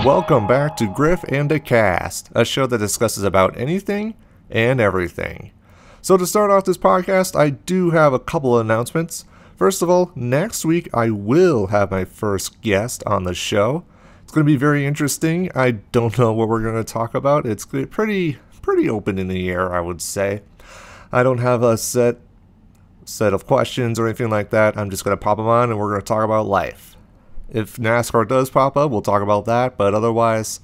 Welcome back to Griff and a Cast, a show that discusses about anything and everything. So to start off this podcast, I do have a couple of announcements. First of all, next week I will have my first guest on the show. It's going to be very interesting. I don't know what we're going to talk about. It's pretty open in the air, I would say. I don't have a set of questions or anything like that. I'm just going to pop them on and we're going to talk about life. If NASCAR does pop up, we'll talk about that, but otherwise,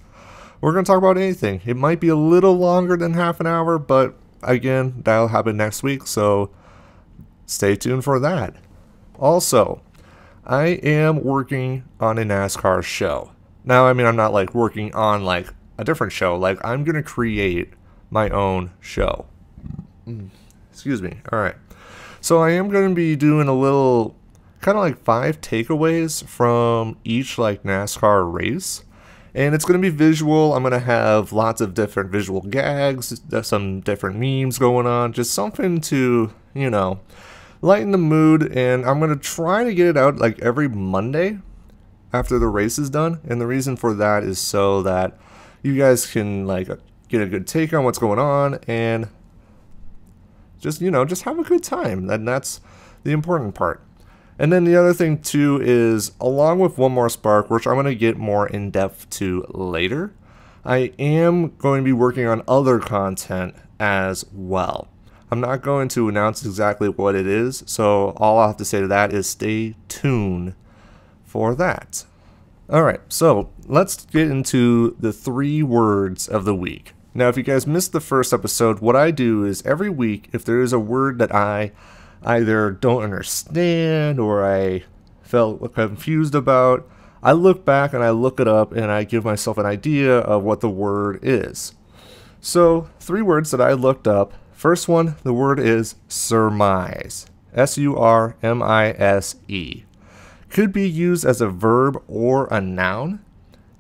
we're going to talk about anything. It might be a little longer than half an hour, but again, that'll happen next week, so stay tuned for that. Also, I am working on a NASCAR show. Now, I mean, I'm not like working on like a different show. Like, I'm going to create my own show. Excuse me. All right. So I am going to be doing a little kind of like 5 takeaways from each like NASCAR race, and it's going to be visual. I'm going to have lots of different visual gags, some different memes going on, just something to, lighten the mood. And I'm going to try to get it out like every Monday after the race is done, and the reason for that is so that you guys can like get a good take on what's going on and just have a good time. And that's the important part. And then the other thing too is, along with One More Spark, which I'm going to get more in depth to later, I am going to be working on other content as well. I'm not going to announce exactly what it is, so all I'll have to say to that is stay tuned for that. Alright, so let's get into the 3 words of the week. Now, if you guys missed the first episode, what I do is every week, if there is a word that I either don't understand or I felt confused about, I look back and I look it up and I give myself an idea of what the word is. So 3 words that I looked up. First one, the word is surmise. S-U-R-M-I-S-E. Could be used as a verb or a noun.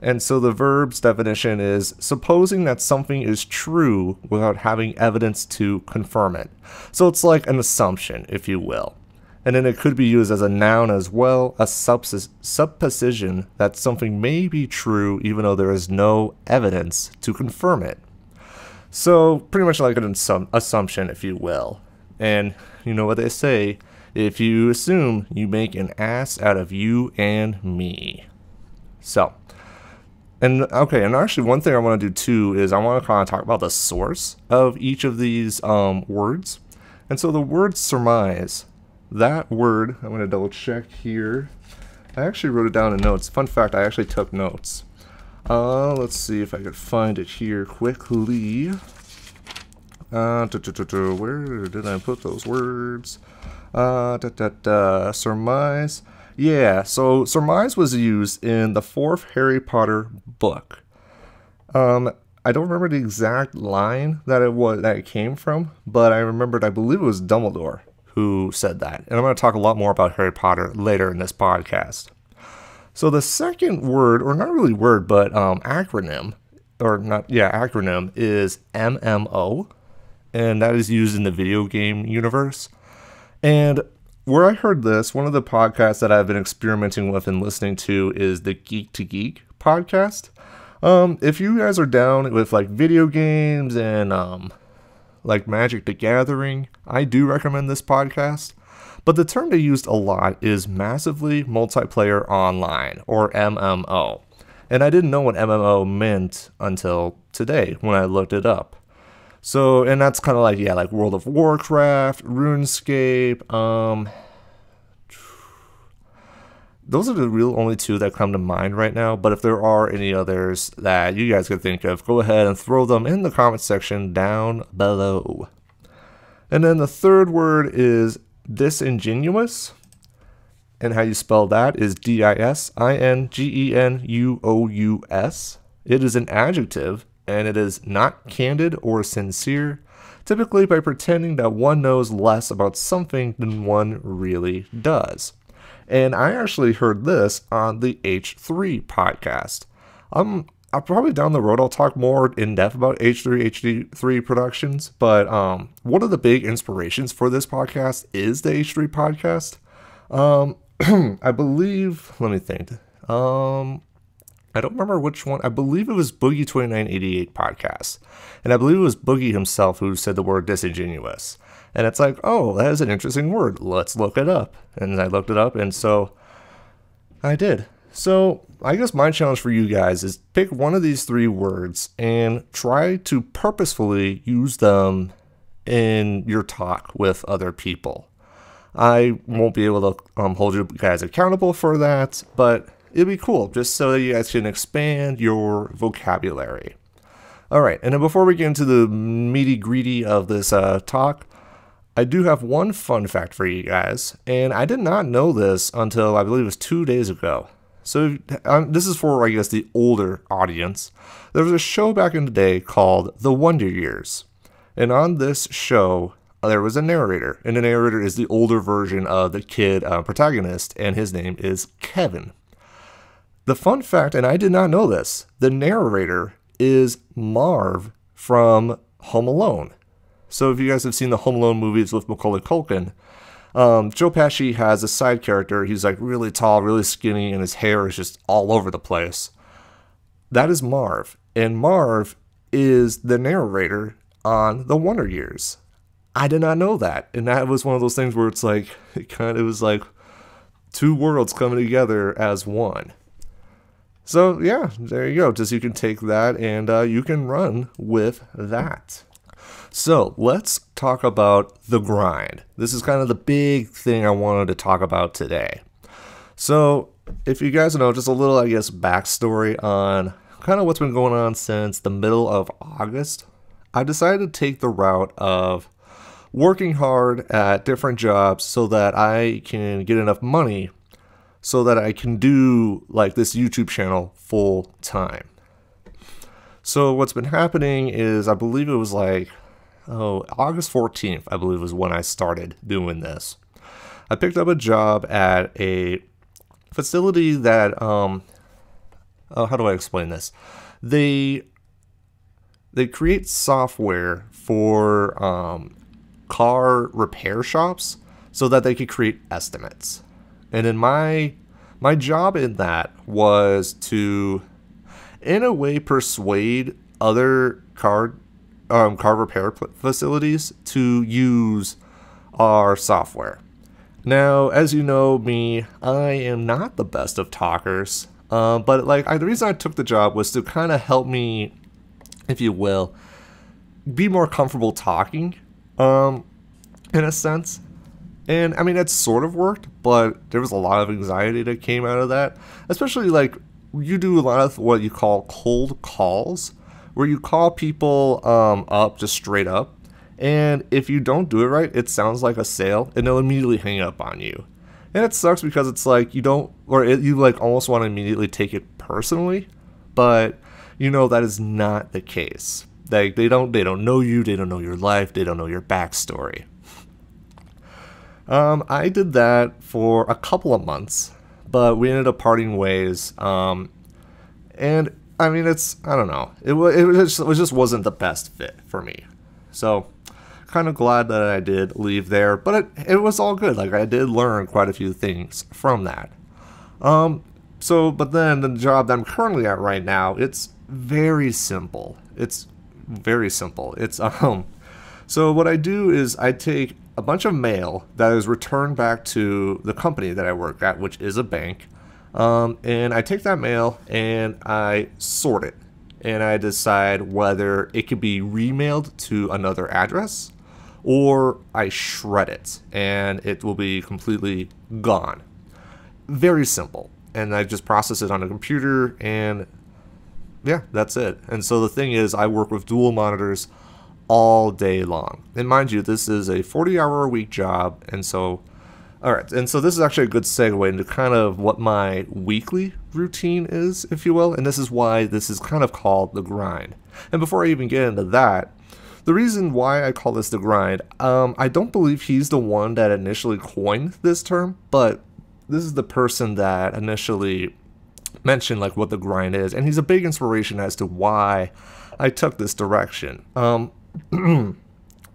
And so the verb's definition is supposing that something is true without having evidence to confirm it. So it's like an assumption, if you will. And then it could be used as a noun as well, a supposition that something may be true even though there is no evidence to confirm it. So pretty much like an assumption, if you will. And you know what they say, if you assume, you make an ass out of you and me. So. And actually one thing I want to do too is I want to kind of talk about the source of each of these words. And so the word surmise, that word, I'm going to double check here. I actually wrote it down in notes. Fun fact, I actually took notes. Let's see if I could find it here quickly. Where did I put those words? Surmise. Yeah, so surmise was used in the 4th Harry Potter book. I don't remember the exact line that it came from, but I believe it was Dumbledore who said that. And I'm going to talk a lot more about Harry Potter later in this podcast. So the second word, or not really word, but acronym is MMO, and that is used in the video game universe. And where I heard this, one of the podcasts that I've been experimenting with and listening to is the Geek to Geek podcast. If you guys are down with like video games and like Magic the Gathering, I do recommend this podcast. But the term they used a lot is Massively Multiplayer Online, or MMO. And I didn't know what MMO meant until today when I looked it up. So, and that's kind of like, like World of Warcraft, RuneScape, those are the real only 2 that come to mind right now, but if there are any others that you guys could think of, go ahead and throw them in the comment section down below. And then the third word is disingenuous, and how you spell that is D-I-S-I-N-G-E-N-U-O-U-S. It is an adjective, and it is not candid or sincere, typically by pretending that one knows less about something than one really does. And I actually heard this on the H3 podcast. I'll probably down the road I'll talk more in depth about H3 Productions, but one of the big inspirations for this podcast is the H3 podcast. I believe, let me think. I don't remember which one. I believe it was Boogie 2988 podcast. And I believe it was Boogie himself who said the word disingenuous. And it's like, oh, that is an interesting word. Let's look it up. And I looked it up, and so I did. So I guess my challenge for you guys is pick one of these three words and try to purposefully use them in your talk with other people. I won't be able to hold you guys accountable for that, but it'd be cool just so that you guys can expand your vocabulary. All right, and then before we get into the meaty greedy of this talk, I do have one fun fact for you guys, and I did not know this until I believe it was 2 days ago. So this is for, I guess, the older audience. There was a show back in the day called The Wonder Years, and on this show, there was a narrator, and the narrator is the older version of the kid protagonist, and his name is Kevin. The fun fact, and I did not know this, the narrator is Marv from Home Alone. So if you guys have seen the Home Alone movies with Macaulay Culkin, Joe Pesci has a side character. He's like really tall, really skinny, and his hair is just all over the place. That is Marv, and Marv is the narrator on The Wonder Years. I did not know that, and that was one of those things where it's like it was like two worlds coming together as one. So yeah, there you go. Just you can take that and you can run with that. So let's talk about the grind. This is kind of the big thing I wanted to talk about today. So if you guys know, just a little, I guess, backstory on kind of what's been going on since the middle of August, I decided to take the route of working hard at different jobs so that I can get enough money so that I can do like this YouTube channel full time. So what's been happening is I believe it was like, August 14th, I believe was when I started doing this. I picked up a job at a facility that, how do I explain this? They create software for car repair shops so that they could create estimates. And then my job in that was to, in a way, persuade other car repair facilities to use our software. Now, as you know me, I am not the best of talkers, but like the reason I took the job was to kind of help me, if you will, be more comfortable talking, in a sense. And I mean, it sort of worked, but there was a lot of anxiety that came out of that. Especially like you do a lot of what you call cold calls, where you call people up just straight up. And if you don't do it right, it sounds like a sale and they'll immediately hang up on you. And it sucks because it's like you don't, or you like almost want to immediately take it personally, but you know that is not the case. Like they don't know you, they don't know your life, they don't know your backstory. I did that for a couple of months, but we ended up parting ways. And I mean, I don't know. It just wasn't the best fit for me. So kind of glad that I did leave there, but it was all good. Like I did learn quite a few things from that. But then the job that I'm currently at right now, it's very simple. It's so what I do is I take a bunch of mail that is returned back to the company that I work at, which is a bank. And I take that mail and I sort it. And I decide whether it could be remailed to another address or I shred it and it will be completely gone. Very simple. And I just process it on a computer and yeah, that's it. And so the thing is, I work with dual monitors all day long. And mind you, this is a 40-hour-a-week job, and so, alright, and so this is actually a good segue into kind of what my weekly routine is, if you will, and this is why this is kind of called the grind. And before I even get into that, the reason why I call this the grind, I don't believe he's the one that initially coined this term, but this is the person that initially mentioned like what the grind is, and he's a big inspiration as to why I took this direction.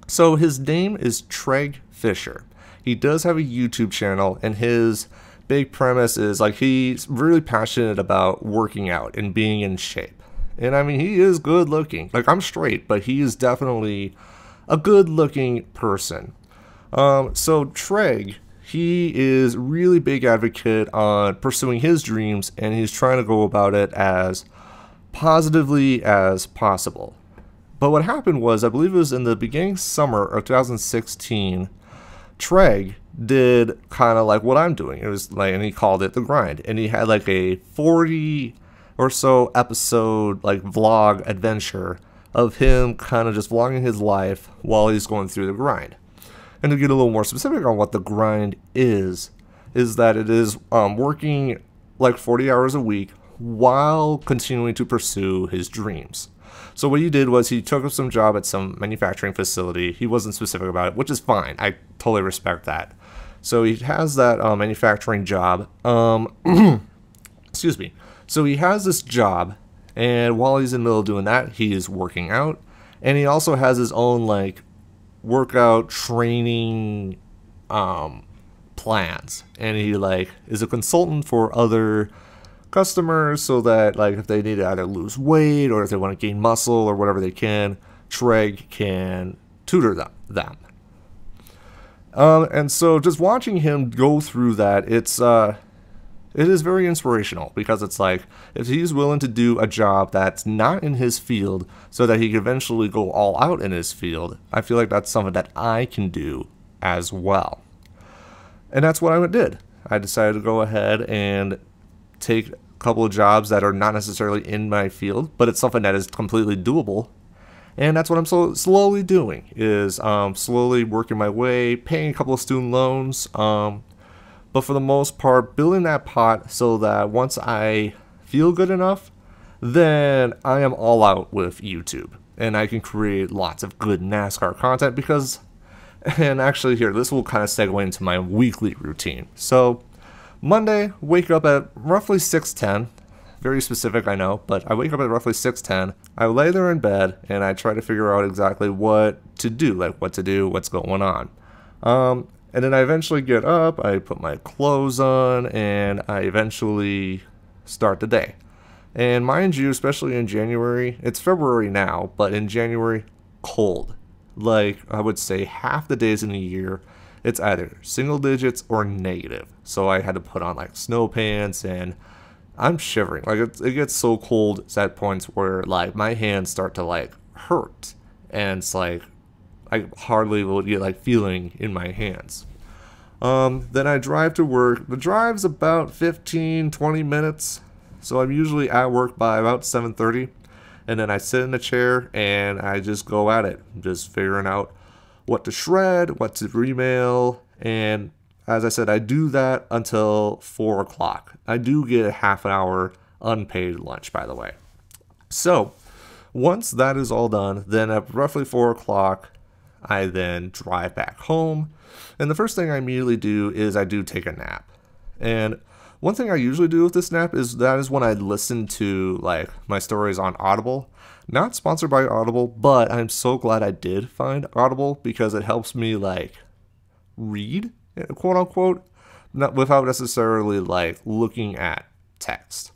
So his name is Treg Fisher. He does have a YouTube channel, and his big premise is like he's really passionate about working out and being in shape. And I mean, he is good looking. Like, I'm straight, but he is definitely a good looking person. So Treg, he is really big advocate on pursuing his dreams, and he's trying to go about it as positively as possible. But what happened was, I believe it was in the beginning summer of 2016, Treg did kind of like what I'm doing. It was like, and he called it the grind, and he had like a 40 or so episode like vlog adventure of him kind of just vlogging his life while he's going through the grind. And to get a little more specific on what the grind is that it is working like 40 hours a week while continuing to pursue his dreams. So what he did was he took up some job at some manufacturing facility. He wasn't specific about it, which is fine. I totally respect that. So he has that manufacturing job. Excuse me. So he has this job, and while he's in the middle of doing that, he is working out. And he also has his own like workout training plans. And he like is a consultant for other customers, so that like if they need to either lose weight or if they want to gain muscle or whatever they can, Treg can tutor them. And so just watching him go through that, it is very inspirational, because it's like, if he's willing to do a job that's not in his field so that he can eventually go all out in his field, I feel like that's something that I can do as well. And that's what I did. I decided to go ahead and take a couple of jobs that are not necessarily in my field, but it's something that is completely doable. And that's what I'm slowly doing, is slowly working my way, paying a couple of student loans, but for the most part, building that pot so that once I feel good enough, then I am all out with YouTube. And I can create lots of good NASCAR content because, and actually here, this will kind of segue into my weekly routine. So Monday, wake up at roughly 6:10. Very specific, I know, but I wake up at roughly 6:10. I lay there in bed and I try to figure out exactly what to do, what's going on. And then I eventually get up, I put my clothes on, and I eventually start the day. And mind you, especially in January, it's February now, but in January, cold. Like, I would say half the days in a year, it's either single digits or negative. So I had to put on like snow pants, and I'm shivering. Like, it gets so cold at points where like my hands start to like hurt, and it's like I hardly will get like feeling in my hands. Then I drive to work. The drive's about 15-20 minutes, so I'm usually at work by about 7:30, and then I sit in a chair and I just go at it, just figuring out what to shred, what to remail, and as I said, I do that until 4 o'clock. I do get a half an hour unpaid lunch, by the way. So once that is all done, then at roughly 4 o'clock, I then drive back home. And the first thing I immediately do is I do take a nap. And one thing I usually do with this nap is when I listen to like my stories on Audible. Not sponsored by Audible, but I'm so glad I did find Audible, because it helps me like read, quote unquote, not without necessarily like looking at text.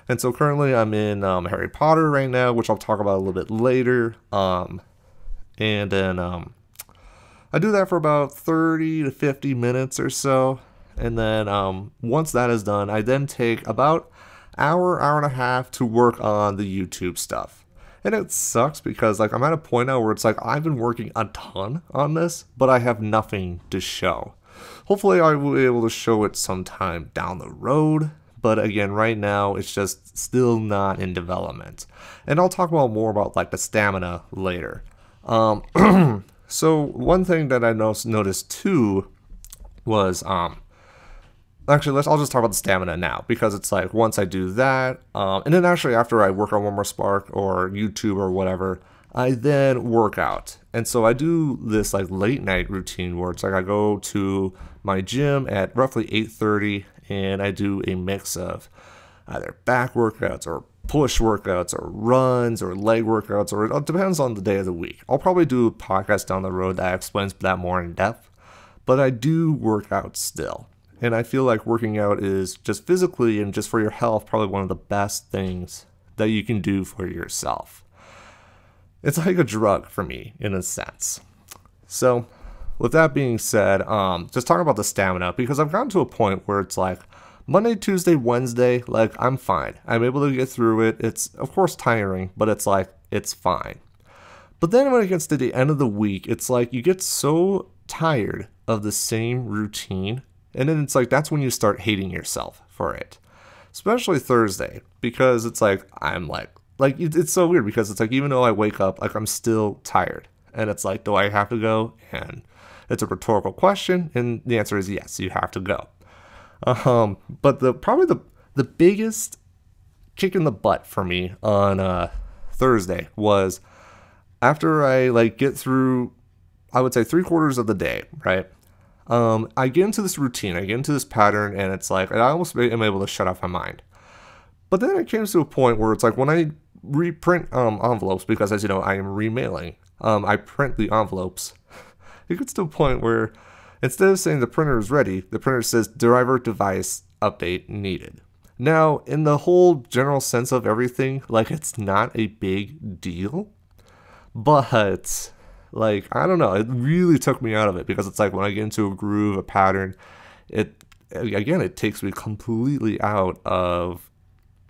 And so currently I'm in Harry Potter right now, which I'll talk about a little bit later. And then I do that for about 30 to 50 minutes or so. And then once that is done, I then take about hour and a half to work on the YouTube stuff. And it sucks because like I'm at a point now where it's like I've been working a ton on this, but I have nothing to show. Hopefully I will be able to show it sometime down the road. But again, right now it's just still not in development. And I'll talk about more about like the stamina later. So one thing that I noticed too was actually, I'll just talk about the stamina now, because it's like once I do that, and then actually after I work on One More Spark or YouTube or whatever, I then work out. And so I do this like late night routine where it's like I go to my gym at roughly 8:30 and I do a mix of either back workouts or push workouts or runs or leg workouts, or it depends on the day of the week. I'll probably do a podcast down the road that explains that more in depth, but I do work out still. And I feel like working out is just physically and just for your health probably one of the best things that you can do for yourself. It's like a drug for me in a sense. So with that being said, just talking about the stamina, because I've gotten to a point where it's like Monday, Tuesday, Wednesday, like I'm fine. I'm able to get through it. It's of course tiring, but it's like, it's fine. But then when it gets to the end of the week, it's like you get so tired of the same routine. And then it's like, that's when you start hating yourself for it. Especially Thursday, because it's like, I'm like it's so weird because it's like, even though I wake up, like I'm still tired. And it's like, do I have to go? And it's a rhetorical question. And the answer is yes, you have to go. But probably the biggest kick in the butt for me on Thursday was after I like get through, I would say 3/4 of the day, right? I get into this routine, I get into this pattern, and it's like, I almost am able to shut off my mind. But then it came to a point where it's like, when I reprint envelopes, because as you know, I am remailing, I print the envelopes. It gets to a point where instead of saying the printer is ready, the printer says driver device update needed. Now, in the whole general sense of everything, like it's not a big deal, but like, I don't know, it really took me out of it because it's like when I get into a groove, a pattern, it takes me completely out of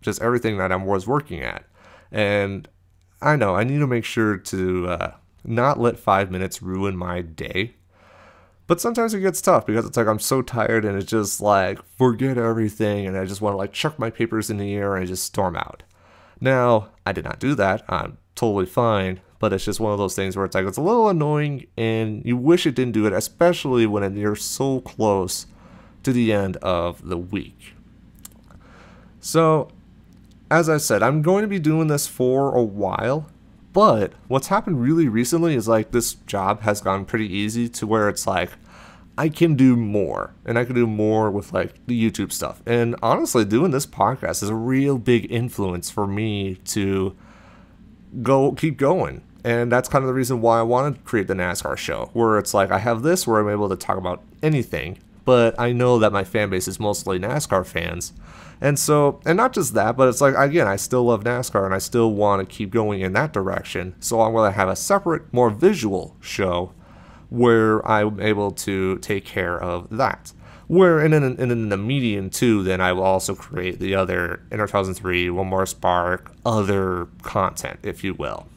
just everything that I was working at. And I know I need to make sure to not let 5 minutes ruin my day. But sometimes it gets tough because it's like I'm so tired and it's just like, forget everything, and I just want to like chuck my papers in the air and just storm out. Now, I did not do that. I'm totally fine, but it's just one of those things where it's like, it's a little annoying and you wish it didn't do it, especially when you're so close to the end of the week. So, as I said, I'm going to be doing this for a while. But what's happened really recently is like this job has gone pretty easy to where it's like I can do more, and I can do more with like the YouTube stuff. And honestly, doing this podcast is a real big influence for me to keep going. And that's kind of the reason why I wanted to create the NASCAR show, where it's like I have this where I'm able to talk about anything, but I know that my fan base is mostly NASCAR fans. And so, and not just that, but it's like, again, I still love NASCAR and I still want to keep going in that direction. So I'm going to have a separate, more visual show where I'm able to take care of that. Where in the median too, then I will also create the other Inner 2003, One More Spark, other content, if you will.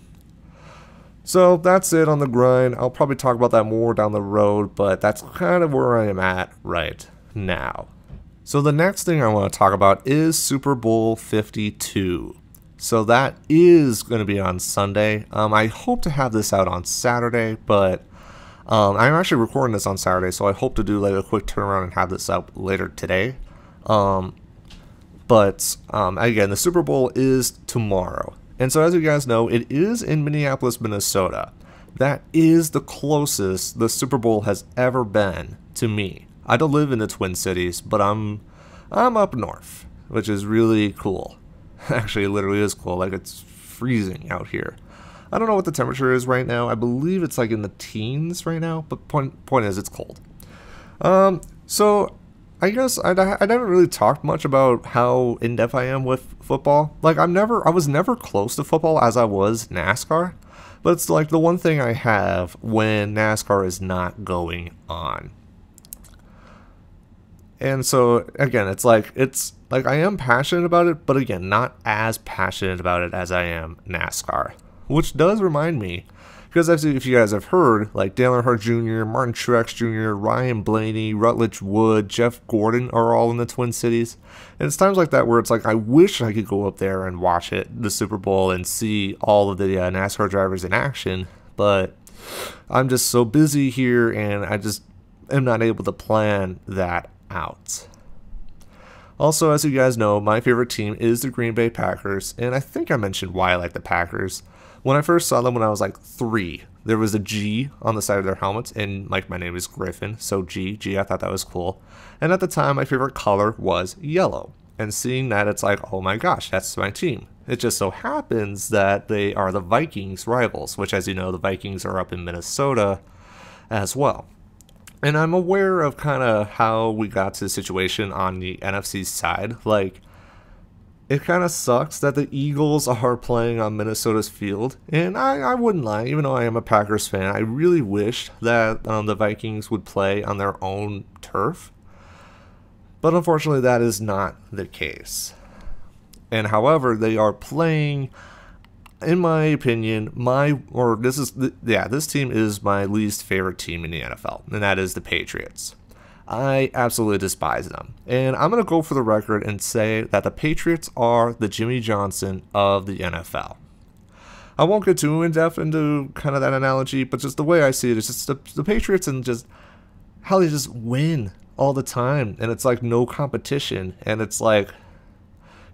So that's it on the grind. I'll probably talk about that more down the road, but that's kind of where I am at right now. So the next thing I want to talk about is Super Bowl 52. So that is going to be on Sunday. I hope to have this out on Saturday, but I'm actually recording this on Saturday, so I hope to do like a quick turnaround and have this out later today. But again, the Super Bowl is tomorrow. And so as you guys know, it is in Minneapolis, Minnesota. That is the closest the Super Bowl has ever been to me. I don't live in the Twin Cities, but I'm up north, which is really cool. Actually, it literally is cool. Like, it's freezing out here. I don't know what the temperature is right now. I believe it's like in the teens right now, but point is, it's cold. So I guess I never really talked much about how in-depth I am with football. Like, I was never close to football as I was NASCAR, but it's like the one thing I have when NASCAR is not going on. And so, again, it's like I am passionate about it, but again, not as passionate about it as I am NASCAR. Which does remind me, because if you guys have heard, like Dale Earnhardt Jr., Martin Truex Jr., Ryan Blaney, Rutledge Wood, Jeff Gordon are all in the Twin Cities. And it's times like that where it's like, I wish I could go up there and watch the Super Bowl, and see all of the NASCAR drivers in action. But I'm just so busy here, and I just am not able to plan that out. Also, as you guys know, my favorite team is the Green Bay Packers, and I think I mentioned why I like the Packers. When I first saw them when I was like 3, there was a G on the side of their helmets, and like my name is Griffin, so G, I thought that was cool. And at the time, my favorite color was yellow. And seeing that, it's like, oh my gosh, that's my team. It just so happens that they are the Vikings rivals, which, as you know, the Vikings are up in Minnesota as well. And I'm aware of kind of how we got to the situation on the NFC side. Like, it kind of sucks that the Eagles are playing on Minnesota's field. And I wouldn't lie, even though I am a Packers fan, I really wish that the Vikings would play on their own turf. But unfortunately, that is not the case. And however, they are playing, in my opinion, this team is my least favorite team in the NFL, and that is the Patriots. I absolutely despise them. And I'm going to go for the record and say that the Patriots are the Jimmy Johnson of the NFL. I won't get too in-depth into kind of that analogy, but just the way I see it is just the Patriots and just how they just win all the time. And it's like no competition. And it's like,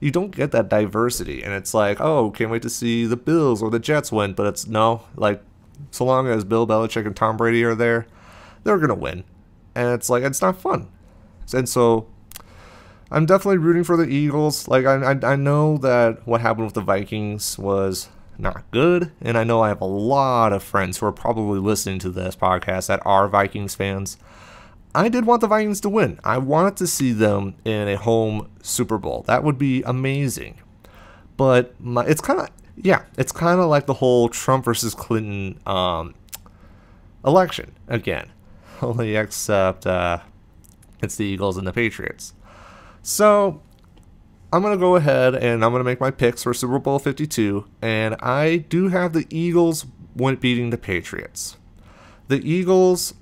you don't get that diversity. And it's like, oh, can't wait to see the Bills or the Jets win. But it's no, like, so long as Bill Belichick and Tom Brady are there, they're going to win. And it's like, it's not fun. And so I'm definitely rooting for the Eagles. Like, I know that what happened with the Vikings was not good. And I know I have a lot of friends who are probably listening to this podcast that are Vikings fans. I did want the Vikings to win. I wanted to see them in a home Super Bowl. That would be amazing. But it's kind of like the whole Trump versus Clinton election again. Only except it's the Eagles and the Patriots. So I'm going to go ahead and I'm going to make my picks for Super Bowl 52. And I do have the Eagles beating the Patriots. The Eagles,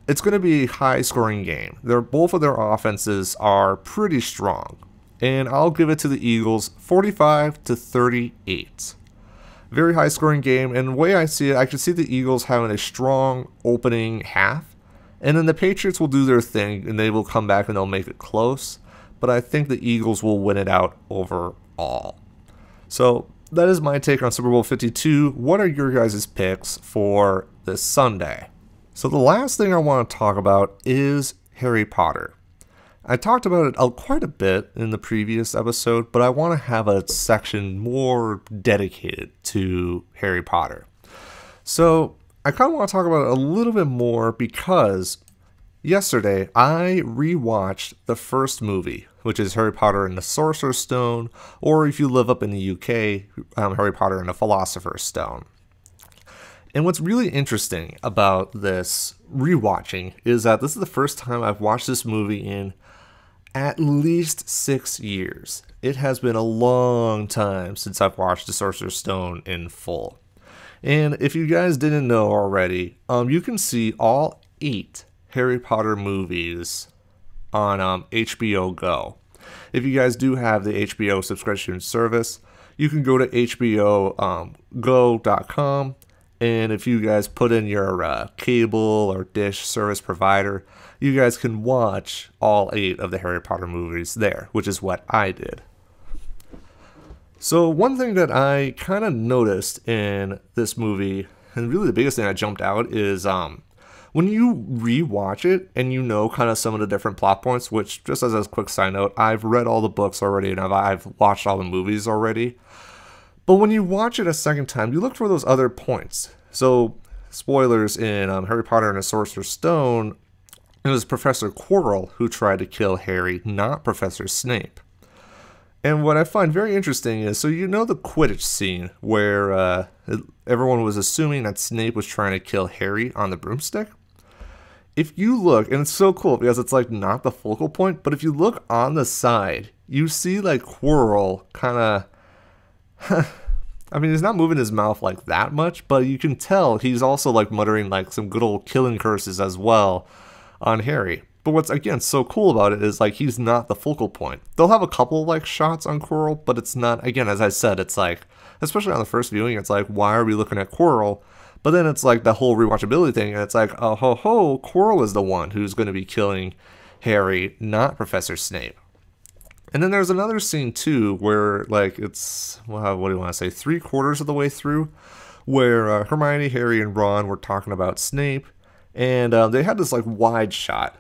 it's going to be a high-scoring game. Both of their offenses are pretty strong. And I'll give it to the Eagles 45-38. Very high-scoring game. And the way I see it, I can see the Eagles having a strong opening half. And then the Patriots will do their thing, and they will come back and they'll make it close. But I think the Eagles will win it out overall. So that is my take on Super Bowl 52. What are your guys' picks for this Sunday? So the last thing I want to talk about is Harry Potter. I talked about it quite a bit in the previous episode, but I want to have a section more dedicated to Harry Potter. So I kind of want to talk about it a little bit more because yesterday I rewatched the first movie, which is Harry Potter and the Sorcerer's Stone, or if you live up in the UK, Harry Potter and the Philosopher's Stone. And what's really interesting about this rewatching is that this is the first time I've watched this movie in at least 6 years. It has been a long time since I've watched the Sorcerer's Stone in full. And if you guys didn't know already, you can see all 8 Harry Potter movies on HBO Go. If you guys do have the HBO subscription service, you can go to hbogo.com, and if you guys put in your cable or dish service provider, you guys can watch all 8 of the Harry Potter movies there, which is what I did. So one thing that I kind of noticed in this movie, and really the biggest thing that jumped out, is when you rewatch it and you know kind of some of the different plot points, which just as a quick side note, I've read all the books already and I've watched all the movies already. But when you watch it a second time, you look for those other points. So spoilers, in Harry Potter and the Sorcerer's Stone, it was Professor Quirrell who tried to kill Harry, not Professor Snape. And what I find very interesting is, so you know the Quidditch scene where everyone was assuming that Snape was trying to kill Harry on the broomstick? If you look, and it's so cool because it's like not the focal point, but if you look on the side, you see like Quirrell kind of, I mean, he's not moving his mouth like that much, but you can tell he's also like muttering like some good old killing curses as well on Harry. But what's, again, so cool about it is, like, he's not the focal point. They'll have a couple, like, shots on Quirrell, but it's not, again, as I said, it's like, especially on the first viewing, it's like, why are we looking at Quirrell? But then it's like the whole rewatchability thing, and it's like, oh, Quirrell is the one who's going to be killing Harry, not Professor Snape. And then there's another scene, too, where, like, it's, well, what do you want to say, 3/4 of the way through, where Hermione, Harry, and Ron were talking about Snape, and they had this, like, wide shot.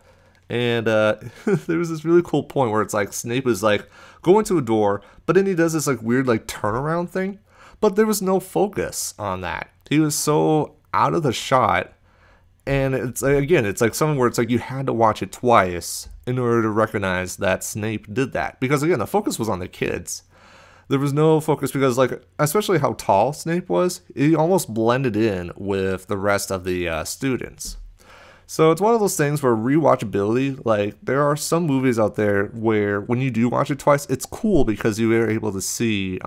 And there was this really cool point where it's like Snape is like going to a door, but then he does this like weird like turnaround thing. But there was no focus on that. He was so out of the shot. And it's again, it's like something where it's like you had to watch it twice in order to recognize that Snape did that. Because again, the focus was on the kids. There was no focus because, like, especially how tall Snape was, he almost blended in with the rest of the students. So it's one of those things where rewatchability, like, there are some movies out there where when you do watch it twice, it's cool because you are able to see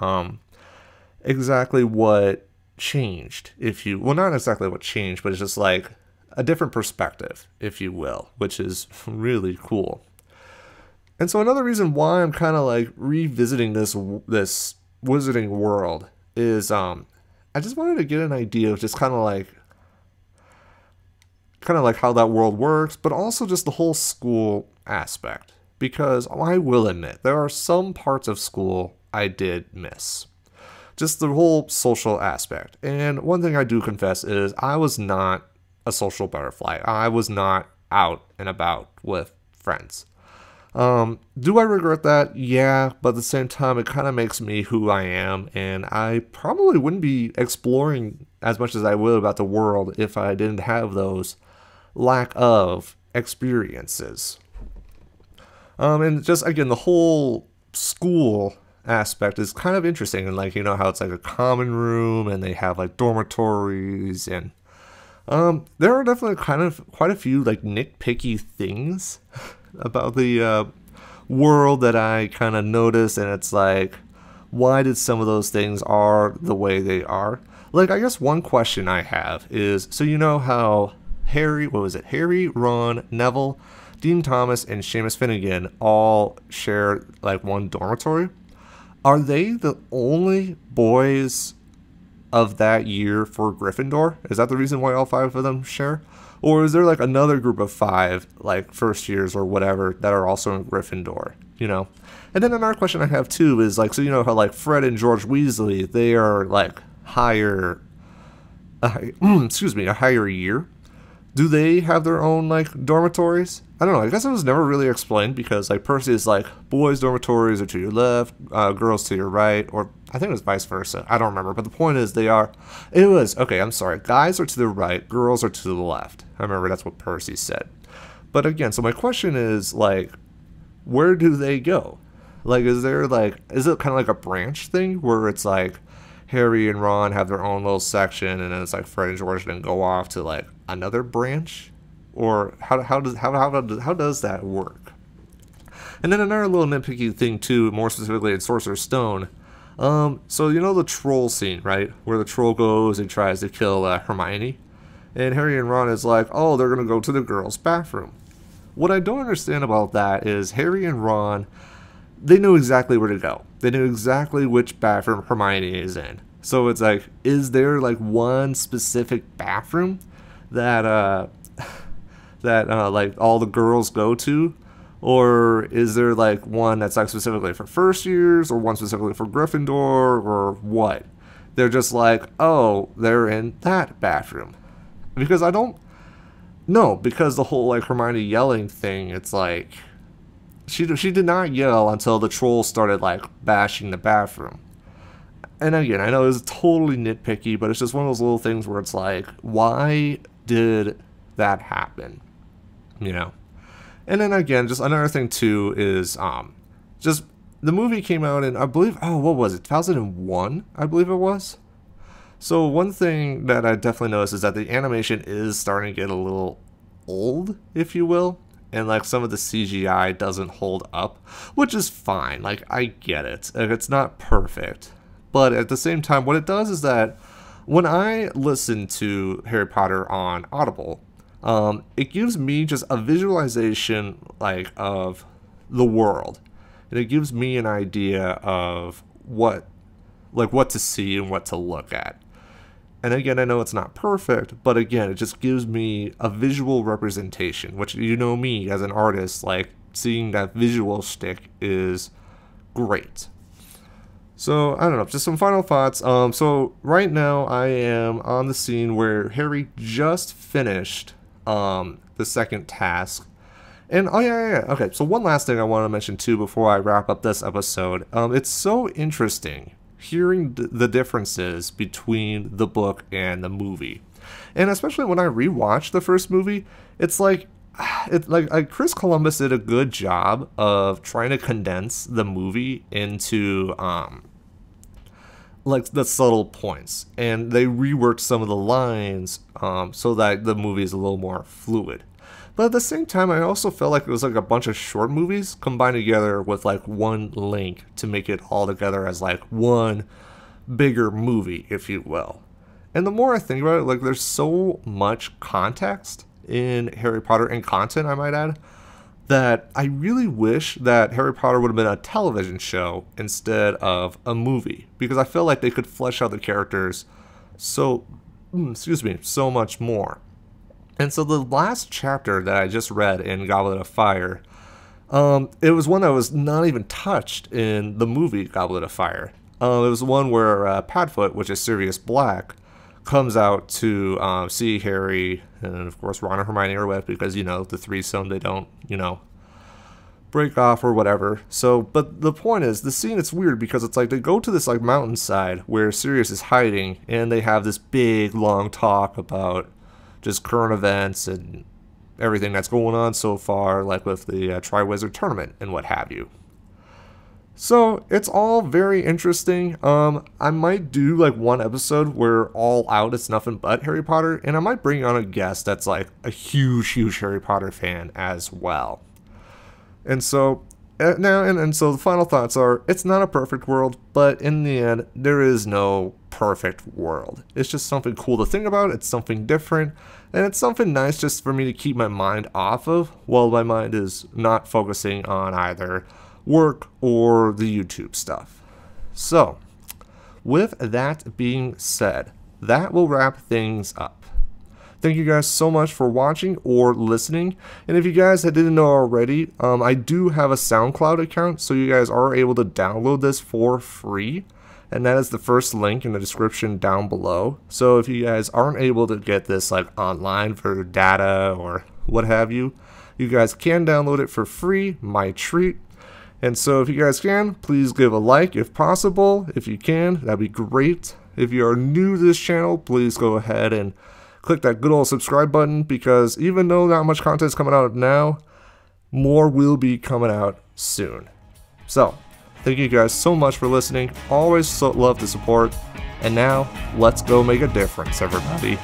exactly what changed. Well, not exactly what changed, but it's just like a different perspective, if you will, which is really cool. And so another reason why I'm kind of like revisiting this Wizarding World is I just wanted to get an idea of just kind of like how that world works, but also just the whole school aspect. Because I will admit, there are some parts of school I did miss. Just the whole social aspect. And one thing I do confess is I was not a social butterfly. I was not out and about with friends. Do I regret that? Yeah, but at the same time, it kind of makes me who I am, and I probably wouldn't be exploring as much as I would about the world if I didn't have those lack of experiences. And just, again, the whole school aspect is kind of interesting, and like, you know, how it's like a common room, and they have like dormitories, and there are definitely quite a few like nitpicky things about the world that I kind of noticed, and it's like, why did some of those things are the way they are? Like, I guess one question I have is, so you know how Harry, Ron, Neville, Dean Thomas, and Seamus Finnegan all share like one dormitory? Are they the only boys of that year for Gryffindor? Is that the reason why all 5 of them share? Or is there like another group of 5, like first years or whatever, that are also in Gryffindor, you know? And then another question I have too is like, so you know how like Fred and George Weasley, they are like a higher year. Do they have their own like dormitories? I don't know. I guess it was never really explained because like Percy is like, boys' dormitories are to your left, girls to your right, or I think it was vice versa. I don't remember. But the point is I'm sorry. Guys are to the right, girls are to the left. I remember that's what Percy said. But again, so my question is like, where do they go? Like, is it kind of like a branch thing where it's like Harry and Ron have their own little section, and then it's like Fred and George then go off to like another branch? Or how does that work? And then another little nitpicky thing too, more specifically in Sorcerer's Stone. So you know the troll scene, right? Where the troll goes and tries to kill Hermione, and Harry and Ron is like, oh, they're gonna go to the girls' bathroom. What I don't understand about that is Harry and Ron, they knew exactly where to go. They knew exactly which bathroom Hermione is in. So it's like, is there like one specific bathroom that like all the girls go to? Or is there like one that's like specifically for first years, or one specifically for Gryffindor, or what? They're just like, oh, they're in that bathroom. Because I don't know, because the whole like Hermione yelling thing, it's like she did not yell until the troll started like bashing the bathroom. And again, I know it's totally nitpicky, but it's just one of those little things where it's like, why did that happen? You know? And then again, just another thing too is just the movie came out in, I believe, what was it, 2001, I believe it was. So one thing that I definitely noticed is that the animation is starting to get a little old, if you will, and like some of the CGI doesn't hold up, which is fine. Like, I get it. It's not perfect, but at the same time, what it does is that when I listen to Harry Potter on Audible, it gives me just a visualization like of the world, and it gives me an idea of what to see and what to look at. And again, I know it's not perfect, but again, it just gives me a visual representation, which, you know, me as an artist, like, seeing that visual stick is great. So, I don't know, just some final thoughts. So right now I am on the scene where Harry just finished the second task. And okay, so one last thing I want to mention too before I wrap up this episode. It's so interesting hearing the differences between the book and the movie. And especially when I rewatched the first movie, it's like Chris Columbus did a good job of trying to condense the movie into like the subtle points, and they reworked some of the lines so that the movie is a little more fluid. But at the same time, I also felt like it was like a bunch of short movies combined together with like one link to make it all together as like one bigger movie, if you will. And the more I think about it, like there's so much context in Harry Potter, and content I might add, that I really wish that Harry Potter would have been a television show instead of a movie, because I feel like they could flesh out the characters so much more. And so the last chapter that I just read in Goblet of Fire, it was one that was not even touched in the movie Goblet of Fire. It was one where Padfoot, which is Sirius Black, comes out to see Harry, and of course Ron and Hermione are with, because, you know, the threesome, they don't, you know, break off or whatever. So, but the point is, the scene, it's weird because it's like they go to this like mountainside where Sirius is hiding, and they have this big long talk about just current events and everything that's going on so far, like with the Triwizard Tournament and what have you. So it's all very interesting. I might do like one episode where all out it's nothing but Harry Potter, and I might bring on a guest that's like a huge Harry Potter fan as well. And so so the final thoughts are, it's not a perfect world, but in the end, there is no perfect world. It's just something cool to think about, it's something different, and it's something nice just for me to keep my mind off of while my mind is not focusing on either work or the YouTube stuff. So, with that being said, that will wrap things up. Thank you guys so much for watching or listening. And if you guys didn't know already, I do have a SoundCloud account, so you guys are able to download this for free. And that is the first link in the description down below. So if you guys aren't able to get this like online for data or what have you, you guys can download it for free, my treat. And so if you guys can, please give a like if possible. If you can, that'd be great. If you are new to this channel, please go ahead and click that good old subscribe button, because even though not much content is coming out now, more will be coming out soon. So, thank you guys so much for listening. Always love the support. And now, let's go make a difference, everybody.